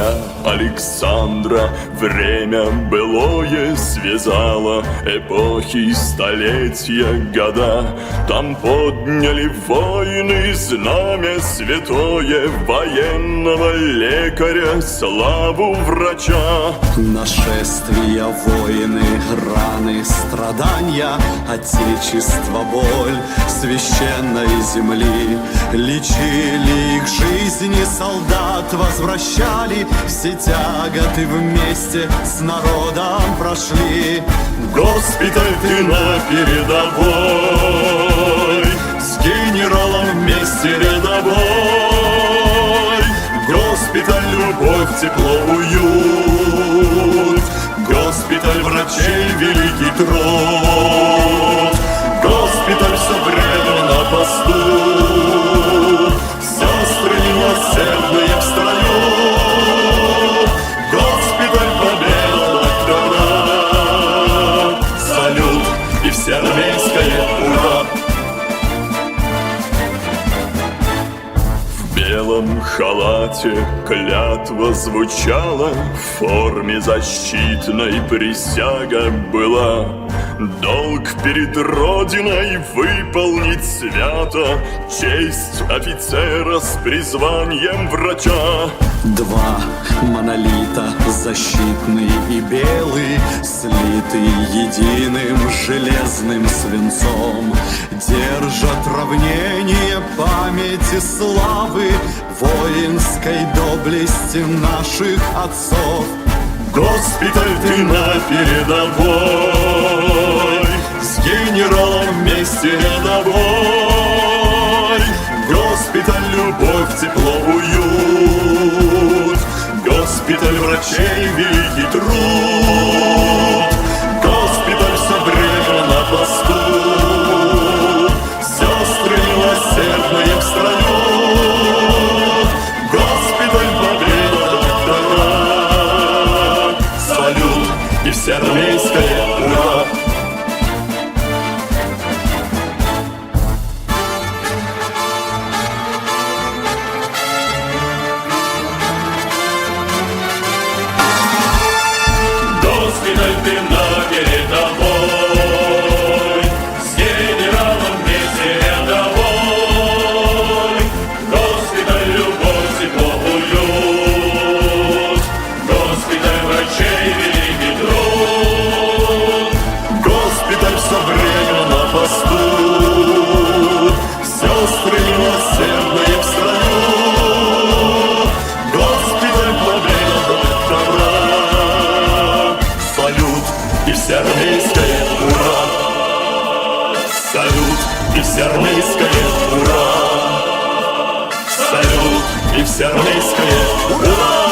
царя Александра время былое связало, эпохи, столетия, года. Там подняли воины знамя святое, военного лекаря, славу врача. Нашествия, войны, раны, страдания, отечество, боль священной земли. Лечили их жизни солдат, возвращали все тяготы, вместе с народом прошли. Госпиталь, ты на передовой, с генералом вместе рядовой. Госпиталь, любовь, тепло, уют. Госпиталь, врачей, великий труд. Госпиталь, все время на посту. Сестры милосердные в строю. Госпиталь, победа, доктора. Салют и всеармейское ура. В белом халате клятва звучала, в форме защитной присяга была. Долг перед Родиной выполнить свято, честь офицера с призванием врача. Два монолита, защитный и белый, слиты единым железным свинцом, держат равнение памяти славы воинской доблести наших отцов. Госпиталь, ты на передовой, с генералом вместе рядовой. Госпиталь, любовь, тепло, уют. Госпиталь, врачей, великий труд. Госпиталь, все время на посту. Сестры милосердные в строю. Госпиталь, победа, доктора. Салют и всеармейское ура. Госпиталь, ты на передовой, с генералом вместе рядовой. Госпиталь, любовь, тепло, уют. Госпиталь, врачей, великий труд. Госпиталь, все время на посту. Сестры милосердные в строю. Госпиталь, победа, доктора. Салют и всеармейское ура! Салют и всеармейское ура! Салют и всеармейское ура!